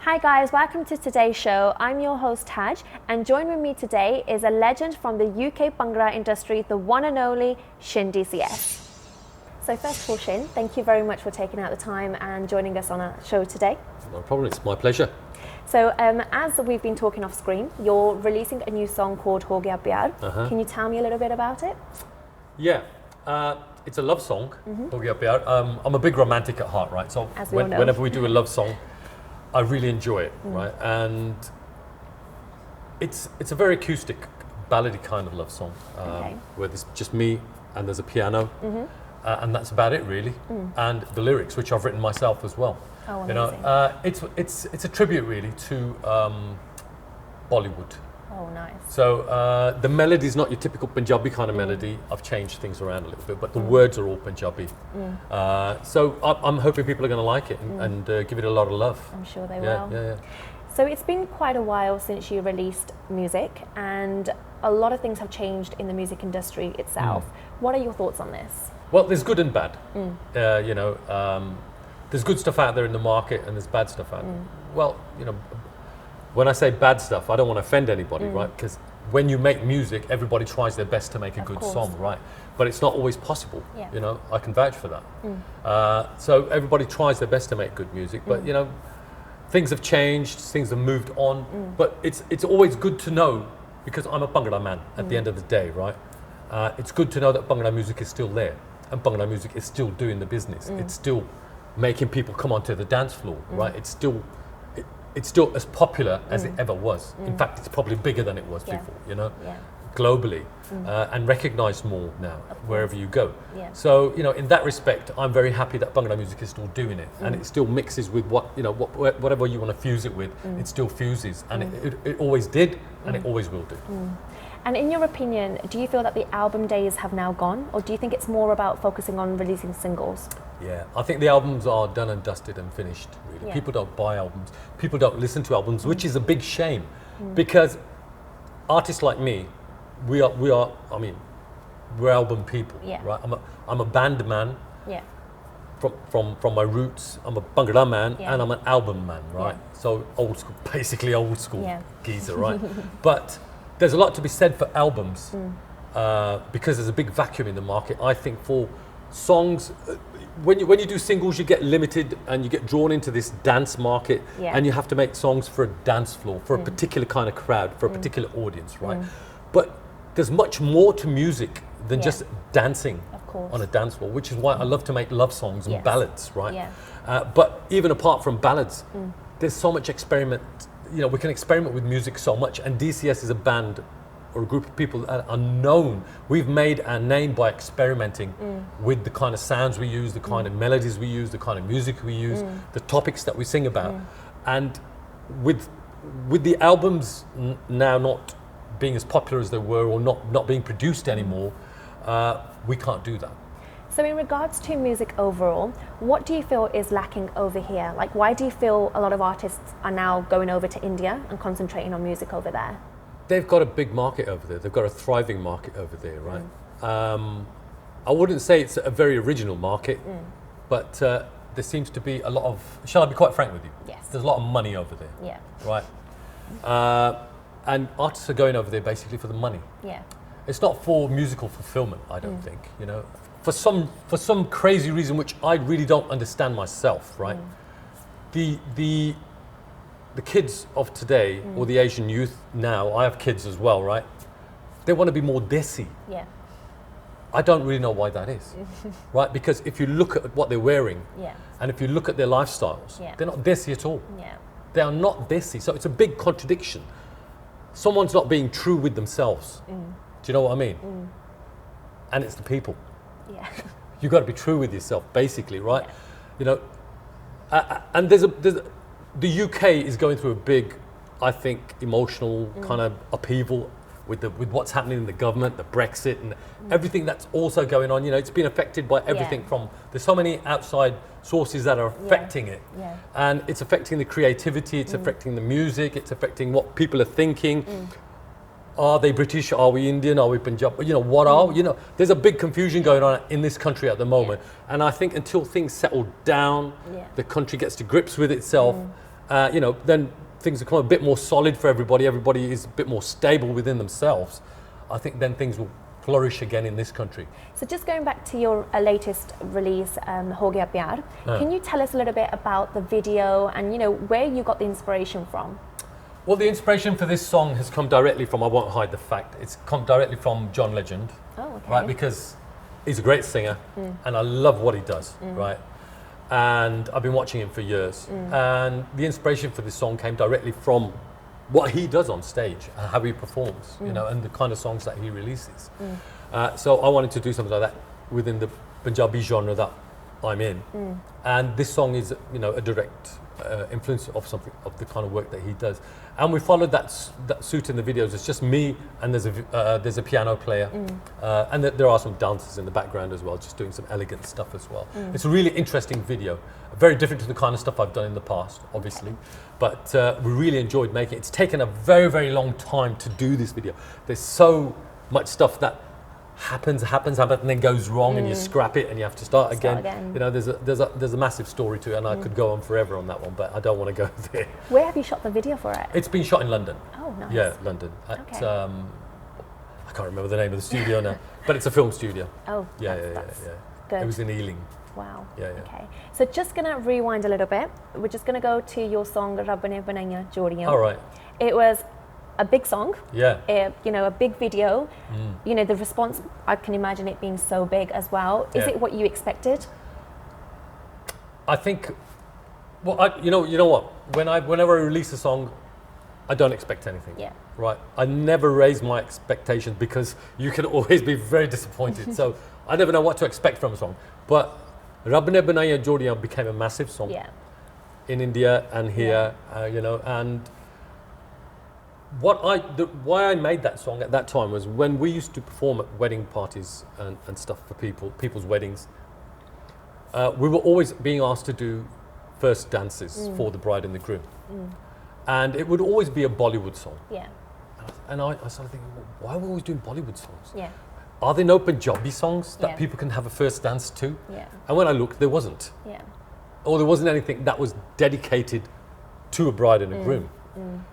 Hi guys, welcome to today's show. I'm your host Taj, and join with me today is a legend from the UK Bhangra industry, the one and only Shin DCS. So first of all, Shin, thank you very much for taking out the time and joining us on our show today. No problem, it's my pleasure. So as we've been talking off screen, you're releasing a new song called Ho Gaya Pyar. Can you tell me a little bit about it? Yeah, it's a love song, Ho Gaya Pyar. I'm a big romantic at heart, right? So whenever we do a love song, I really enjoy it, right? And it's a very acoustic, ballady kind of love song, where there's just me and there's a piano, and that's about it really. And the lyrics, which I've written myself as well. Oh, amazing. You know, it's a tribute really to Bollywood. Oh, nice. So the melody is not your typical Punjabi kind of melody. I've changed things around a little bit, but the words are all Punjabi. So I'm hoping people are going to like it and give it a lot of love. I'm sure they will. Yeah. So it's been quite a while since you released music, and a lot of things have changed in the music industry itself. What are your thoughts on this? Well, there's good and bad. You know, there's good stuff out there in the market, and there's bad stuff out there. Well, you know, when I say bad stuff, I don't want to offend anybody, right? Because when you make music, everybody tries their best to make a good song, right? But it's not always possible. You know, I can vouch for that. So everybody tries their best to make good music, but you know, things have changed, things have moved on. But it's always good to know, because I'm a Bhangra man at the end of the day, right? It's good to know that Bhangra music is still there, and Bhangra music is still doing the business. It's still making people come onto the dance floor, right? It's still as popular as it ever was. In fact, it's probably bigger than it was before, you know, globally, and recognized more now wherever you go. So, you know, in that respect, I'm very happy that Bhangra music is still doing it, and it still mixes with what, you know, whatever you want to fuse it with, it still fuses, and it always did, and it always will do. And in your opinion, do you feel that the album days have now gone, or do you think it's more about focusing on releasing singles? Yeah, I think the albums are done and dusted and finished, really. People don't buy albums, people don't listen to albums, which is a big shame, because artists like me, we're album people, right? I'm a band man, from my roots. I'm a Bhangra man, and I'm an album man, right? So old school, basically old school geezer, right? But there's a lot to be said for albums, because there's a big vacuum in the market. I think for songs, when you do singles, you get limited and you get drawn into this dance market, and you have to make songs for a dance floor, for a particular kind of crowd, for a particular audience, right? But there's much more to music than just dancing on a dance floor, which is why I love to make love songs and ballads, right? But even apart from ballads, there's so much experiment. You know, we can experiment with music so much, and DCS is a band or a group of people that are known. We've made our name by experimenting with the kind of sounds we use, the kind of melodies we use, the kind of music we use, the topics that we sing about. And with the albums now not being as popular as they were, or not being produced anymore, we can't do that. So in regards to music overall, what do you feel is lacking over here? Like, why do you feel a lot of artists are now going over to India and concentrating on music over there? They've got a big market over there. They've got a thriving market over there, right? I wouldn't say it's a very original market, but there seems to be a lot of, shall I be quite frank with you? Yes. There's a lot of money over there, right? And artists are going over there basically for the money. It's not for musical fulfillment, I don't think, you know. For some crazy reason, which I really don't understand myself, right? The kids of today, or the Asian youth now, I have kids as well, right? They want to be more desi. I don't really know why that is, right? Because if you look at what they're wearing, and if you look at their lifestyles, they're not desi at all. They are not desi, so it's a big contradiction. Someone's not being true with themselves. Do you know what I mean? And it's the people. You've got to be true with yourself, basically, right? You know, and the UK is going through a big, I think, emotional kind of upheaval with what's happening in the government, the Brexit, and everything that's also going on. You know, it's been affected by everything from, there's so many outside sources that are affecting it. And it's affecting the creativity, it's affecting the music, it's affecting what people are thinking. Are they British? Are we Indian? Are we Punjab? You know, what are we? You know, there's a big confusion going on in this country at the moment. And I think until things settle down, the country gets to grips with itself, then things become a bit more solid for everybody. Everybody is a bit more stable within themselves. I think then things will flourish again in this country. So just going back to your latest release, Ho Gaya Pyar, can you tell us a little bit about the video and where you got the inspiration from? Well, the inspiration for this song has come directly from, I won't hide the fact, it's come directly from John Legend. Oh, okay. Right, because he's a great singer and I love what he does, right? And I've been watching him for years. And the inspiration for this song came directly from what he does on stage and how he performs, and the kind of songs that he releases. So I wanted to do something like that within the Punjabi genre that I'm in. And this song is, a direct influence of something of the kind of work that he does. And we followed that suit in the videos. It's just me and there's a piano player, and there are some dancers in the background as well, just doing some elegant stuff as well. It's a really interesting video, very different to the kind of stuff I've done in the past, obviously, but we really enjoyed making it. It's taken a very, very long time to do this video. There's so much stuff that happens and then goes wrong and you scrap it and you have to start again. There's a massive story to it, and I could go on forever on that one, but I don't want to go there. Where have you shot the video for it? It's been shot in London. Oh, nice. Yeah, London. At, I can't remember the name of the studio now, but it's a film studio. Oh, yeah. Good. It was in Ealing. Wow. Yeah. Okay. So just gonna rewind a little bit. We're just gonna go to your song "Rab Ne Banaiyan Jodiyan." All right. It was a big song. Yeah. A big video. The response, I can imagine it being so big as well. Is it what you expected? I think, you know what? Whenever I release a song, I don't expect anything. Yeah. Right. I never raise my expectations because you can always be very disappointed. So I never know what to expect from a song. But Rab Ne Banaiyan Jodiyan became a massive song in India and here, and why I made that song at that time was when we used to perform at wedding parties and stuff for people's weddings, we were always being asked to do first dances for the bride and the groom. And it would always be a Bollywood song. Yeah. And I started thinking, well, why are we always doing Bollywood songs? Yeah. Are there no Punjabi songs that people can have a first dance to? Yeah. And when I looked, there wasn't. Yeah. Or there wasn't anything that was dedicated to a bride and a groom.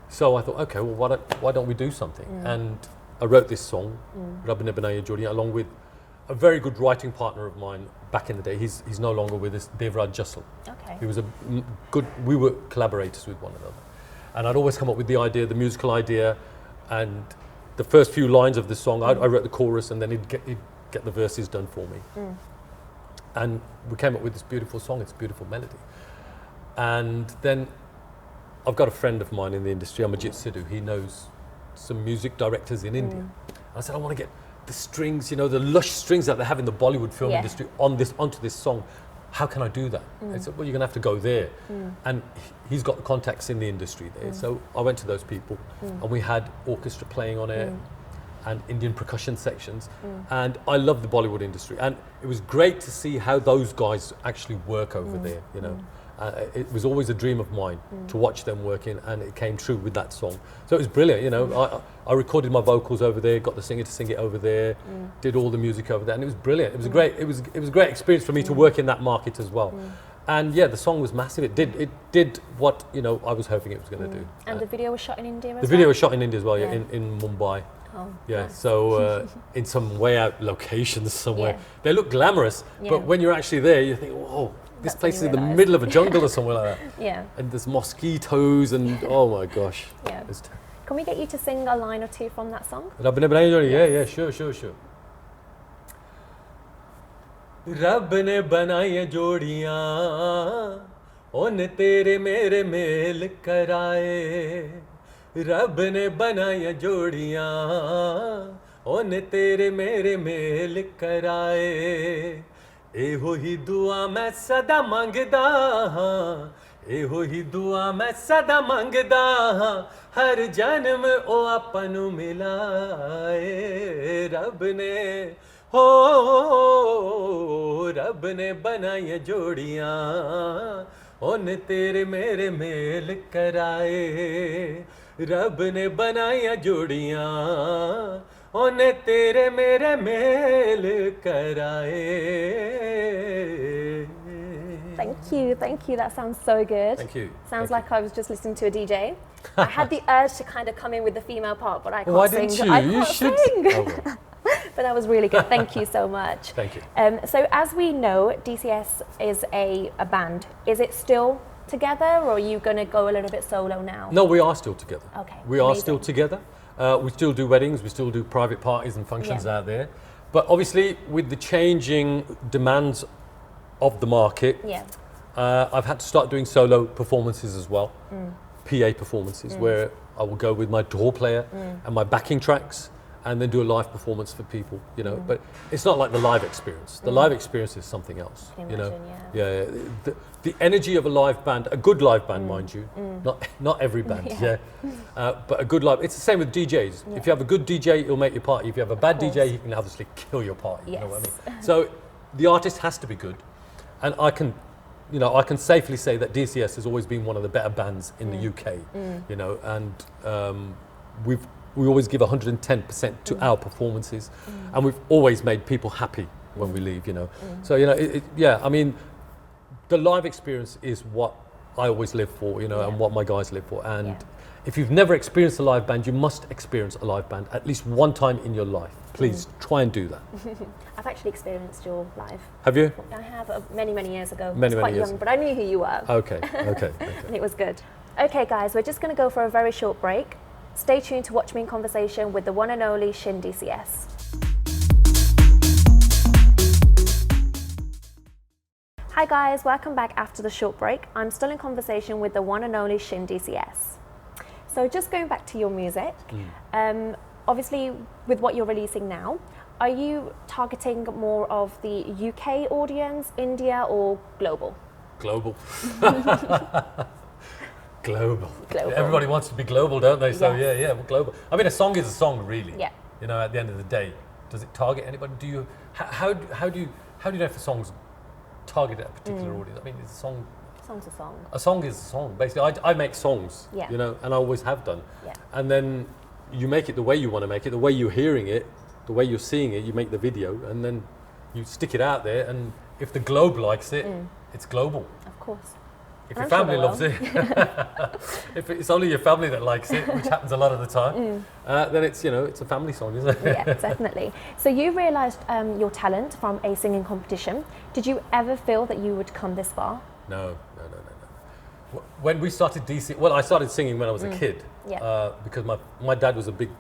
So I thought, okay, well, why don't we do something? And I wrote this song, Rab Ne Banaiyan Jodiyan, along with a very good writing partner of mine back in the day. He's no longer with us, Devraj Jussel. Okay. He was we were collaborators with one another. And I'd always come up with the idea, the musical idea, and the first few lines of the song, I wrote the chorus, and then he'd get the verses done for me. And we came up with this beautiful song, it's a beautiful melody. And then I've got a friend of mine in the industry, Taj Sidhu. He knows some music directors in India. I said, I want to get the strings, the lush strings that they have in the Bollywood film industry onto this song. How can I do that? I said, well, you're going to have to go there. And he's got contacts in the industry there. So I went to those people and we had orchestra playing on it and Indian percussion sections. And I love the Bollywood industry. And it was great to see how those guys actually work over there, it was always a dream of mine to watch them working, and it came true with that song. So it was brilliant, I recorded my vocals over there, got the singer to sing it over there, did all the music over there, and it was brilliant. It was a great experience for me to work in that market as well. And yeah, the song was massive. It did what I was hoping it was going to do. And the video was shot in India as well? The video was shot in India as well, in Mumbai. Oh, yeah, nice. So in some way out locations somewhere. They look glamorous, but when you're actually there, you think, whoa, this place is in the middle of a jungle or somewhere like that. Yeah. And there's mosquitoes and oh my gosh. Yeah. Can we get you to sing a line or two from that song? Rab Ne Banaiyan Jodiyan, yeah, sure. Rab ne banaiyan jodiyan, on tere mere mel karaye. Rab ne banaiyan jodiyan, on tere mere mel karaye. ਇਹੋ ਹੀ ਦੁਆ ਮੈਂ ਸਦਾ ਮੰਗਦਾ ਹਾਂ ਇਹੋ ਹੀ ਦੁਆ ਮੈਂ ਸਦਾ ਮੰਗਦਾ ਹਾਂ ਹਰ ਜਨਮ ਉਹ ਆਪਾਂ ਨੂੰ ਮਿਲਾਏ ਰੱਬ ਨੇ ਬਣਾਈਆਂ ਜੋੜੀਆਂ ਉਹਨੇ ਤੇਰੇ ਮੇਰੇ ਮੇਲ ਕਰਾਏ ਰੱਬ ਨੇ ਬਣਾਈਆਂ ਜੋੜੀਆਂ ਉਹਨੇ ਤੇਰੇ ਮੇਰੇ ਮੇਲ ਕਰਾਏ Thank you. That sounds so good. Thank you. Sounds like I was just listening to a DJ. I had the urge to kind of come in with the female part, but I can't sing. Why didn't you? I can't sing. Oh, well. But that was really good. Thank you so much. Thank you. So as we know, DCS is a band. Is it still together, or are you going to go a little bit solo now? No, we are still together. Okay. We are still together. We still do weddings. We still do private parties and functions out there. But obviously, with the changing demands of the market, I've had to start doing solo performances as well. PA performances, where I will go with my door player and my backing tracks, and then do a live performance for people, you know. But it's not like the live experience. The live experience is something else, you know. The energy of a live band, a good live band, mind you, not every band, but a good live. It's the same with DJs. If you have a good DJ, he'll make your party. If you have a bad DJ, he can obviously kill your party. You know what I mean? So the artist has to be good, and I can safely say that DCS has always been one of the better bands in the UK, you know, and we always give 110% to our performances, and we've always made people happy when we leave, you know. So, you know, I mean, the live experience is what I always live for, you know, and what my guys live for. And if you've never experienced a live band, you must experience a live band at least one time in your life. Please try and do that. I've actually experienced your live. Have you? I have, many years ago. Many I was quite years. young, but I knew who you were. Okay. And it was good. Okay, guys, we're just going to go for a very short break. Stay tuned to Watch Me in Conversation with the one and only Shin DCS. Hi guys, welcome back after the short break. I'm still in conversation with the one and only Shin DCS. So just going back to your music, obviously with what you're releasing now, are you targeting more of the UK audience, India, or global? Global. Global. Everybody wants to be global, don't they? So we're global. I mean, a song is a song, really. Yeah. You know, at the end of the day, does it target anybody? Do you? How do you know if a song's targeted at a particular audience? I mean, is a song? Song's a song. A song is a song. Basically, I make songs. Yeah. You know, and I always have done. Yeah. And then you make it the way you want to make it, the way you're hearing it, the way you're seeing it. You make the video, and then you stick it out there. And if the globe likes it, it's global. Of course. If your family loves it, if it's only your family that likes it, which happens a lot of the time, then it's a family song, isn't it? Yeah, definitely. So you realised your talent from a singing competition. Did you ever feel that you would come this far? No. When we started DC, well, I started singing when I was a kid, because my dad was a big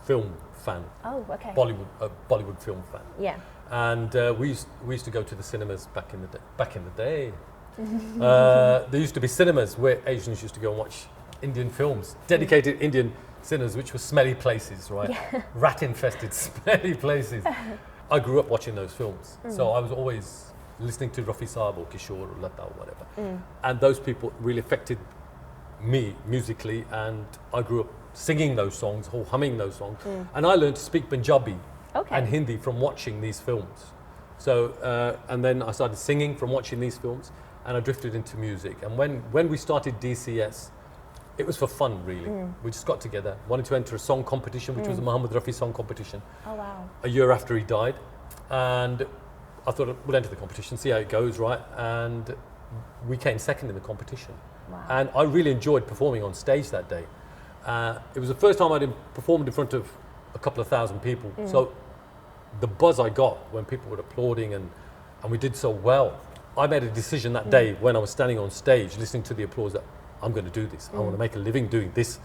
film fan. Oh, okay. Bollywood film fan. Yeah. And we used to go to the cinemas back in the day. There used to be cinemas where Asians used to go and watch Indian films, dedicated Indian cinemas, which were smelly places, right? Yeah. Rat-infested, smelly places. I grew up watching those films, so I was always listening to Rafi Saab or Kishore or Lata or whatever. And those people really affected me musically, and I grew up singing those songs or humming those songs. And I learned to speak Punjabi and Hindi from watching these films. So, and then I started singing from watching these films, and I drifted into music. And when we started DCS, it was for fun, really. We just got together, wanted to enter a song competition, which was a Muhammad Rafi song competition. Oh, wow. A year after he died. And I thought we'll enter the competition, see how it goes, right? And we came second in the competition. Wow. And I really enjoyed performing on stage that day. It was the first time I'd performed in front of a couple of thousand people. So the buzz I got when people were applauding and we did so well, I made a decision that day when I was standing on stage listening to the applause that I'm going to do this. I want to make a living doing this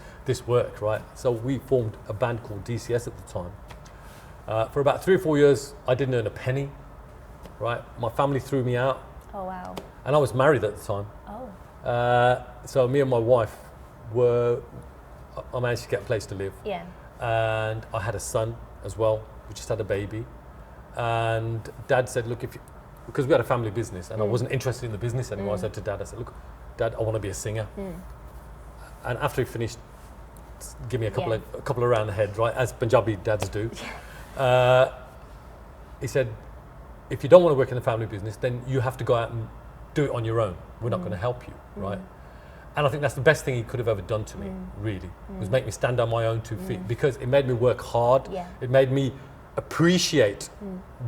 work, right? So we formed a band called DCS at the time. For about 3 or 4 years, I didn't earn a penny, right? My family threw me out. Oh, wow. And I was married at the time. Oh. So me and my wife I managed to get a place to live. Yeah. And I had a son as well. We just had a baby. And Dad said, look, because we had a family business and I wasn't interested in the business anymore, I said to Dad, look, Dad, I want to be a singer. And after he finished, give me a couple around the head, right, as Punjabi dads do. He said, if you don't want to work in the family business, then you have to go out and do it on your own. We're not going to help you, right? And I think that's the best thing he could have ever done to me, really, was make me stand on my own 2 feet, because it made me work hard. Yeah. It made me appreciate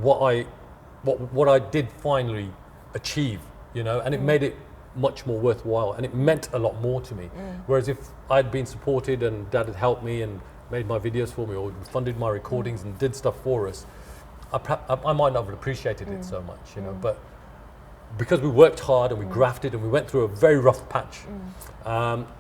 what I did finally achieve you know, and it made it much more worthwhile, and it meant a lot more to me. Whereas if I'd been supported and Dad had helped me and made my videos for me or funded my recordings and did stuff for us, I might not have appreciated it so much, you know. But because we worked hard and we grafted and we went through a very rough patch,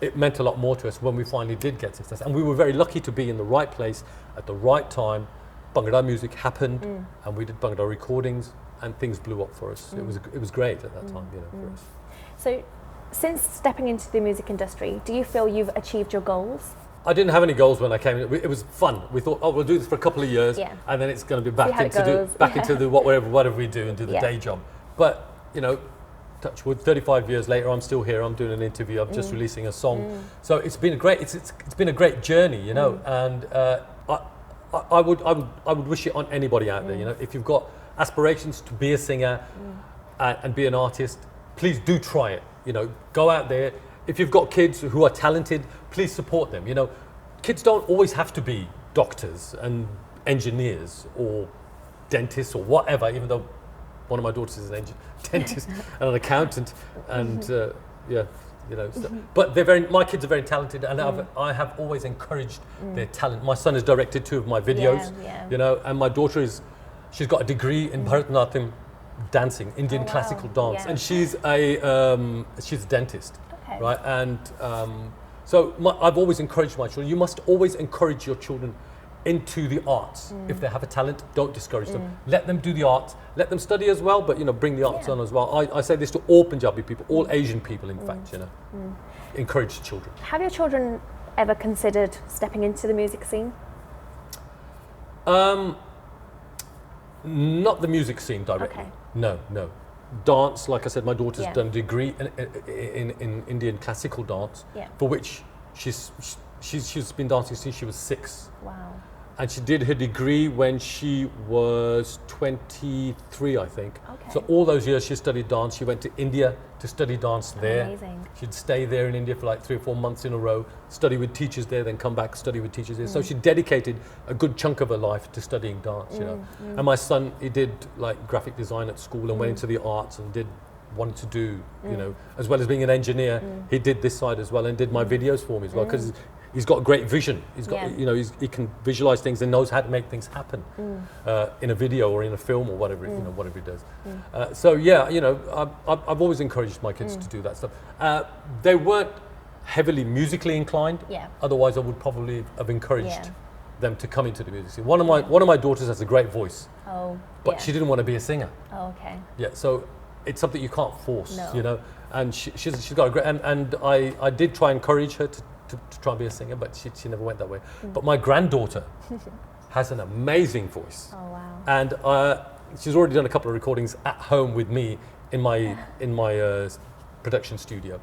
it meant a lot more to us when we finally did get success. And we were very lucky to be in the right place at the right time. Bhangra music happened, and we did Bhangra recordings, and things blew up for us. It was great at that time, you know, for us. So, since stepping into the music industry, do you feel you've achieved your goals? I didn't have any goals when I came in. It was fun. We thought, oh, we'll do this for a couple of years, and then it's going to be back into the whatever we do and do the day job. But you know, touch wood, 35 years later, I'm still here. I'm doing an interview. I'm just releasing a song. So it's been a great. It's been a great journey, you know. And I would wish it on anybody out there. You know, if you've got aspirations to be a singer and be an artist, please do try it. You know, go out there. If you've got kids who are talented, please support them. You know, kids don't always have to be doctors and engineers or dentists or whatever, even though one of my daughters is an dentist and an accountant and you know, but my kids are very talented, and I have always encouraged their talent. My son has directed 2 of my videos, you know, and my daughter she's got a degree in Bharatanatyam dancing, Indian classical dance, and she's a dentist, right? And so I've always encouraged my children. You must always encourage your children into the arts. If they have a talent, don't discourage them. Let them do the arts. Let them study as well, but you know, bring the arts on as well. I say this to all Punjabi people, all Asian people, in fact. You know, encourage children. Have your children ever considered stepping into the music scene? Not the music scene directly. No. Dance, like I said, my daughter's done a degree in Indian classical dance, for which she's been dancing since she was 6. Wow. And she did her degree when she was 23, I think. So all those years she studied dance. She went to India to study dance there. Amazing. She'd stay there in India for like 3 or 4 months in a row, study with teachers there, then come back, study with teachers there. So she dedicated a good chunk of her life to studying dance, you know. And my son, he did like graphic design at school and went into the arts and wanted to do, you know, as well as being an engineer, he did this side as well and did my videos for me as well, because he's got great vision. He's got, you know, he can visualize things and knows how to make things happen in a video or in a film or whatever, you know, whatever he does. So yeah, you know, I've always encouraged my kids to do that stuff. They weren't heavily musically inclined. Otherwise, I would probably have encouraged them to come into the music scene. One of my daughters has a great voice, but she didn't want to be a singer. Yeah, so it's something you can't force, you know. And she's got a great, and I did try and encourage her to try and be a singer, but she never went that way. But my granddaughter has an amazing voice. Oh wow! And she's already done a couple of recordings at home with me in my production studio.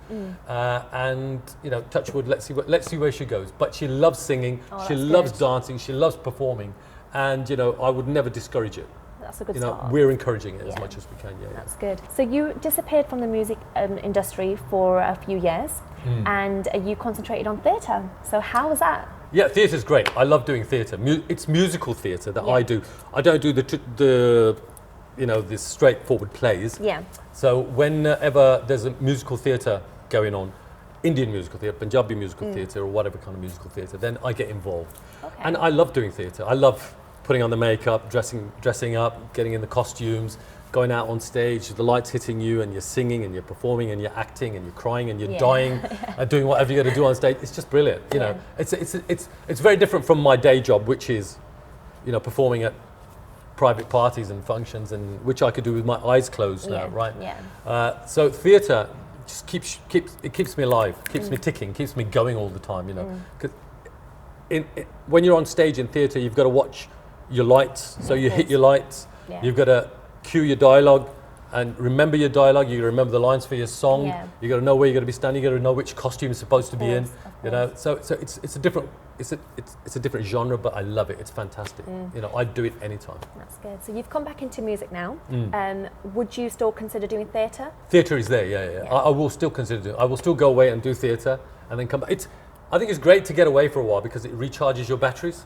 And you know, touch wood. Let's see where she goes. But she loves singing. She loves dancing. She loves performing. And you know, I would never discourage it. That's a good start. We're encouraging it as much as we can. That's good. So you disappeared from the music industry for a few years, and you concentrated on theatre. So how was that? Yeah, theatre's great. I love doing theatre. It's musical theatre that I do. I don't do the you know, the straightforward plays. So whenever there's a musical theatre going on, Indian musical theatre, Punjabi musical theatre, or whatever kind of musical theatre, then I get involved. And I love doing theatre. I love putting on the makeup, dressing up, getting in the costumes, going out on stage, the lights hitting you, and you're singing and you're performing and you're acting and you're crying and you're dying and doing whatever you're going to do on stage. It's just brilliant. You know, it's very different from my day job, which is, you know, performing at private parties and functions, and which I could do with my eyes closed now, right? So theatre just keeps me alive, keeps me ticking, keeps me going all the time. You know, because when you're on stage in theatre, you've got to watch your lights, so you hit your lights. You've got to cue your dialogue and remember your dialogue. You got to remember the lines for your song. You got to know where you're going to be standing. You got to know which costume you're supposed to be in. You know, so it's a different genre, but I love it. It's fantastic. You know, I'd do it anytime. That's good. So you've come back into music now. Would you still consider doing theatre? Theatre is there, yeah. I will still consider doing. I will still go away and do theatre and then come back. I think it's great to get away for a while because it recharges your batteries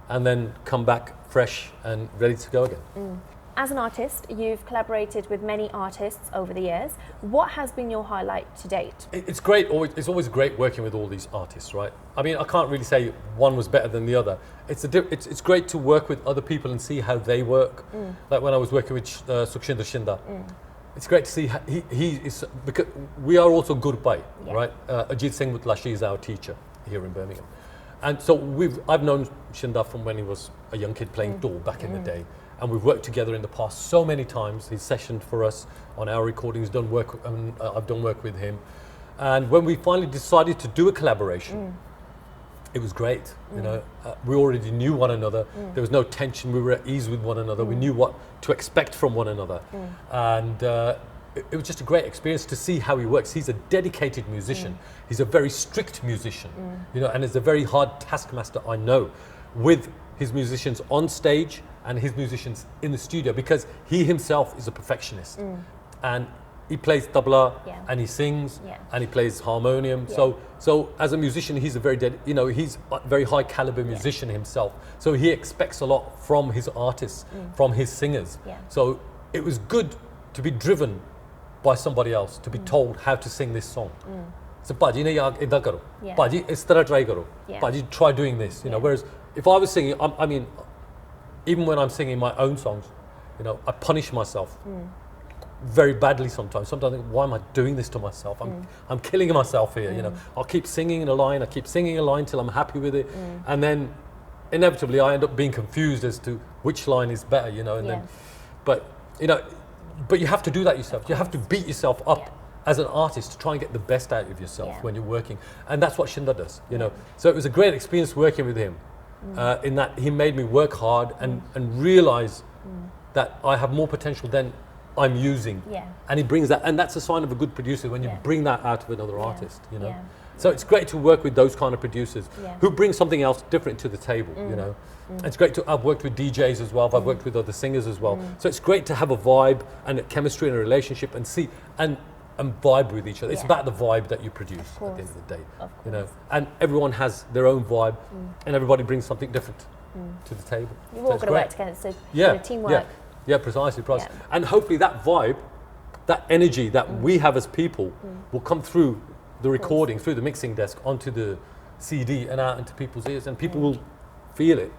and then come back fresh and ready to go again. As an artist, you've collaborated with many artists over the years. What has been your highlight to date? It's great. It's always great working with all these artists, right? I mean, I can't really say one was better than the other. It's great to work with other people and see how they work. Like when I was working with Sukhshinder Shinda, it's great to see how he is, because we are also Gurbai, right? Ajit Singh Mutlashi is our teacher here in Birmingham. And so I've known Shinda from when he was a young kid playing dul back in the day. And we've worked together in the past so many times. He's sessioned for us on our recordings, done work, I've done work with him. And when we finally decided to do a collaboration, it was great. You know, we already knew one another. There was no tension. We were at ease with one another. We knew what to expect from one another. And it was just a great experience to see how he works. He's a dedicated musician. He's a very strict musician, you know, and is a very hard taskmaster, I know, with his musicians on stage and his musicians in the studio, because he himself is a perfectionist. And he plays tabla and he sings and he plays harmonium. So as a musician, he's a very he's a very high caliber musician himself. So he expects a lot from his artists, from his singers. So it was good to be driven by somebody else, to be told how to sing this song. So, Paji, idha karo. Paji, is tarah try karo. Paji, try doing this. You know, whereas if I was singing, I mean, even when I'm singing my own songs, you know, I punish myself very badly sometimes. Sometimes I think, why am I doing this to myself? I'm killing myself here, you know. I'll keep singing a line till I'm happy with it. And then inevitably I end up being confused as to which line is better, you know. And then, but you have to do that yourself. You have to beat yourself up as an artist to try and get the best out of yourself when you're working. And that's what Shinda does, you know. So it was a great experience working with him. In that he made me work hard and realize that I have more potential than I'm using. And he brings that, and that's a sign of a good producer when you bring that out of another artist, you know. So it's great to work with those kind of producers who bring something else different to the table, you know. It's great to, I've worked with DJs as well, I've worked with other singers as well. So it's great to have a vibe and a chemistry and a relationship and see and vibe with each other. It's about the vibe that you produce at the end of the day, you know. And everyone has their own vibe, and everybody brings something different to the table. You've all got to work together, so teamwork. Yeah, precisely. And hopefully that vibe, that energy that we have as people will come through the recording, through the mixing desk, onto the CD and out into people's ears, and people will feel it.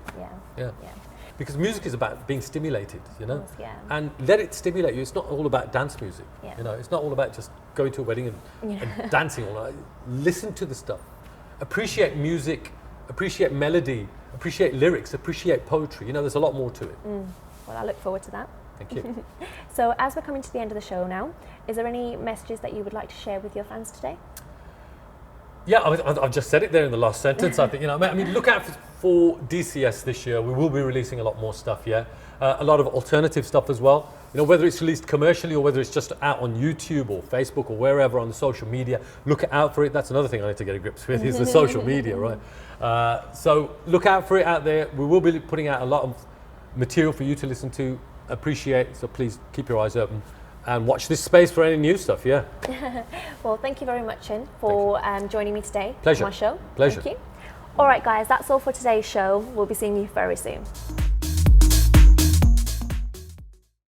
Because music is about being stimulated, you know, and let it stimulate you. It's not all about dance music, you know. It's not all about just going to a wedding and dancing all night. Listen to the stuff, appreciate music, appreciate melody, appreciate lyrics, appreciate poetry. You know, there's a lot more to it. Well, I look forward to that. Thank you. So as we're coming to the end of the show now, is there any messages that you would like to share with your fans today? Yeah, I've just said it there in the last sentence. I think, you know, I mean, look out for DCS this year. We will be releasing a lot more stuff, a lot of alternative stuff as well. You know, whether it's released commercially or whether it's just out on YouTube or Facebook or wherever on the social media, look out for it. That's another thing I need to get a grip with is the social media, right? So look out for it out there. We will be putting out a lot of material for you to listen to, appreciate. So please keep your eyes open and watch this space for any new stuff, Well, thank you very much, Shin, for joining me today on my show. Pleasure. Thank you. All right, guys, that's all for today's show. We'll be seeing you very soon.